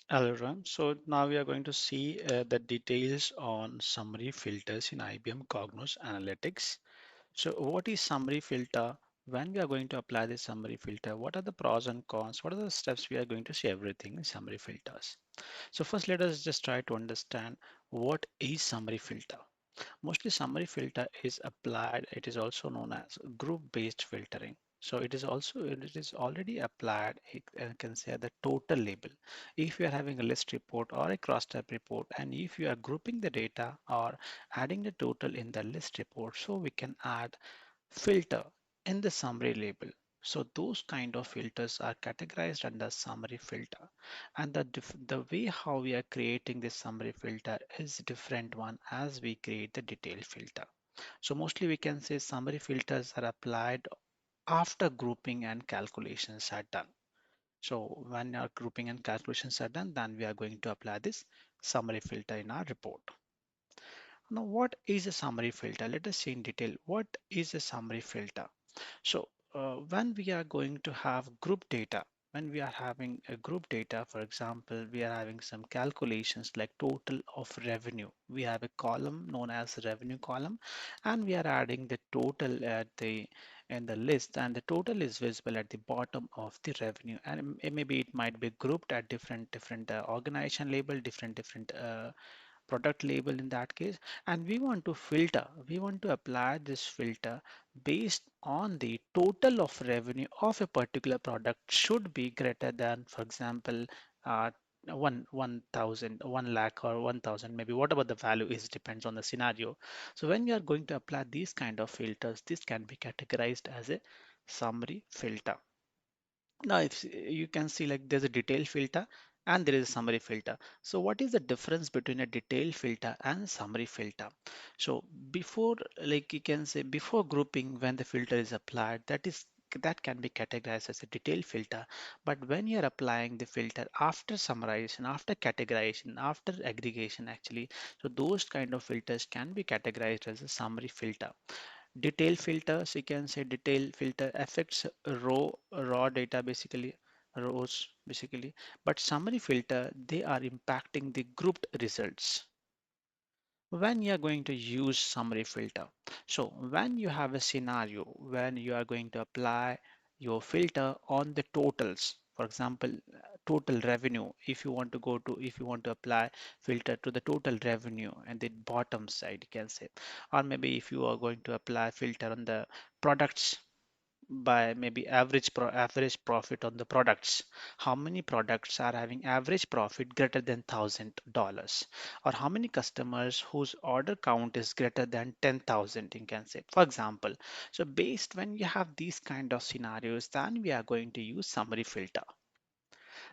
Hello, Ram. So now we are going to see the details on summary filters in IBM Cognos Analytics. So what is summary filter? When we are going to apply this summary filter, what are the pros and cons? What are the steps we are going to see everything in summary filters? So first, let us just try to understand what is summary filter. Mostly summary filter is applied. It is also known as group-based filtering. So it is already applied. I can say the total label. If you are having a list report or a cross-tab report, and if you are grouping the data or adding the total in the list report, so we can add filter in the summary label. So those kind of filters are categorized under summary filter. And the way how we are creating this summary filter is different one as we create the detail filter. So mostly we can say summary filters are applied after grouping and calculations are done. So when our grouping and calculations are done, then we are going to apply this summary filter in our report. Now, what is a summary filter? Let us see in detail. What is a summary filter? So when we are going to have group data, when we are having a group data, for example, we are having some calculations like total of revenue. We have a column known as revenue column, and we are adding the total at the in the list, and the total is visible at the bottom of the revenue. And maybe it might be grouped at different organization label, different product label in that case, and we want to apply this filter based on the total of revenue of a particular product should be greater than, for example, uh, 1,000 1 lakh or 1,000, maybe whatever the value is, depends on the scenario. So when you are going to apply these kind of filters, this can be categorized as a summary filter. Now, if you can see, like, there's a detail filter and there is a summary filter. So what is the difference between a detail filter and summary filter? So before, like you can say, before grouping, when the filter is applied, that can be categorized as a detail filter. But when you're applying the filter after summarization, after categorization, after aggregation, actually, so those kind of filters can be categorized as a summary filter. Detail filters, you can say detail filter affects raw data, basically rows basically, but summary filter, they are impacting the grouped results. When you are going to use summary filter, so when you have a scenario when you are going to apply your filter on the totals, for example, total revenue, if you want to apply filter to the total revenue and the bottom side, you can say, or maybe if you are going to apply filter on the products by maybe average profit on the products. How many products are having average profit greater than $1,000, or how many customers whose order count is greater than 10,000, you can say, for example. So based when you have these kind of scenarios, then we are going to use summary filter.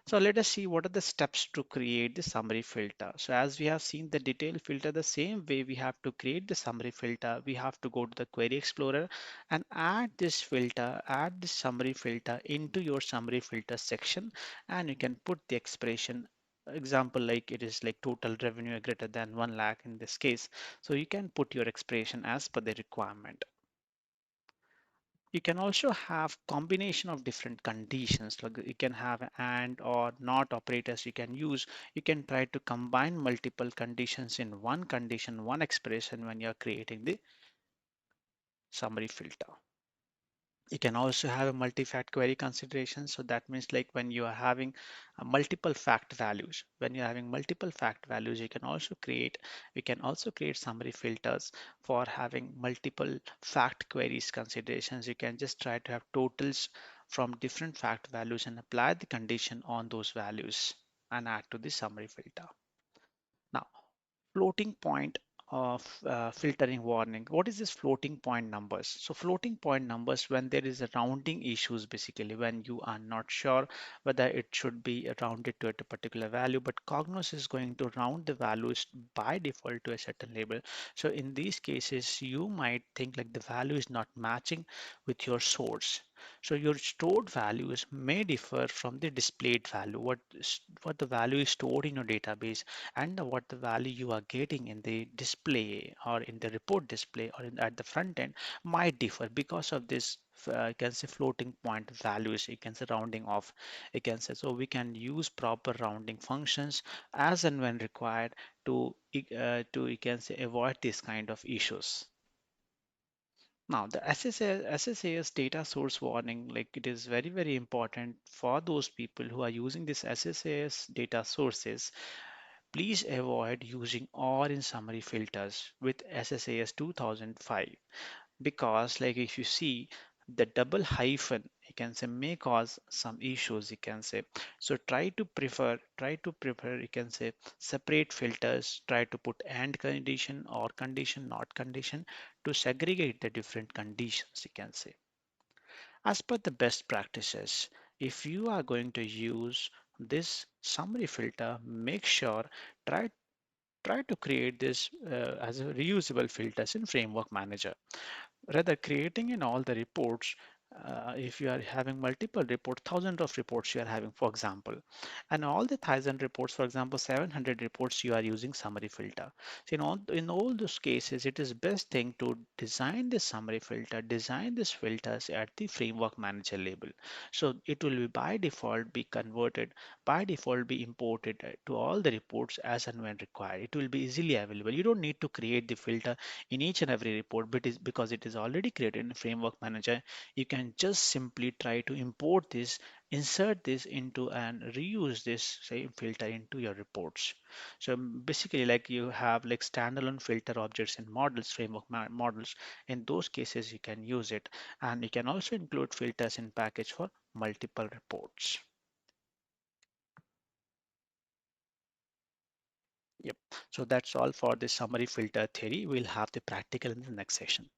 So let us see what are the steps to create the summary filter. So as we have seen the detail filter, the same way we have to create the summary filter, we have to go to the query explorer and add this summary filter into your summary filter section, and you can put the expression example like it is like total revenue greater than 1 lakh in this case. So you can put your expression as per the requirement. You can also have combination of different conditions, like you can have and or not operators you can use. You can try to combine multiple conditions in one condition, one expression when you're creating the summary filter. You can also have a multi-fact query consideration. So that means like when you are having multiple fact values, when you're having multiple fact values, we can also create summary filters for having multiple fact queries considerations. You can just try to have totals from different fact values and apply the condition on those values and add to the summary filter. Now, floating point of filtering warning. What is this floating point numbers? So floating point numbers, when there is a rounding issues, basically when you are not sure whether it should be rounded to a particular value, but Cognos is going to round the values by default to a certain label. So in these cases, you might think like the value is not matching with your source. So your stored values may differ from the displayed value, what the value is stored in your database and what the value you are getting in the display or in the report display or at the front end might differ because of this you can say floating point values, you can say rounding off, you can say. So we can use proper rounding functions as and when required to you can say avoid this kind of issues. Now, the SSAS data source warning, like it is very, very important for those people who are using this SSAS data sources. Please avoid using or in summary filters with SSAS 2005, because like if you see the double hyphen, you can say may cause some issues, you can say. So try to prefer you can say separate filters, try to put and condition or condition not condition to segregate the different conditions, you can say. As per the best practices, if you are going to use this summary filter, make sure try try to create this as a reusable filters in framework manager, rather creating in all the reports. If you are having multiple reports, thousands of reports you are having, for example, and all the thousand reports, for example 700 reports, you are using summary filter. So in all those cases, it is best thing to design this summary filter, design these filters at the framework manager level, so it will be by default be converted, by default be imported to all the reports as and when required. It will be easily available. You don't need to create the filter in each and every report, but is because it is already created in framework manager, you can just simply try to import this, insert this into and reuse this same filter into your reports. So basically, like you have like standalone filter objects in models, models. In those cases, you can use it, and you can also include filters in package for multiple reports. Yep. So that's all for the summary filter theory. We'll have the practical in the next session.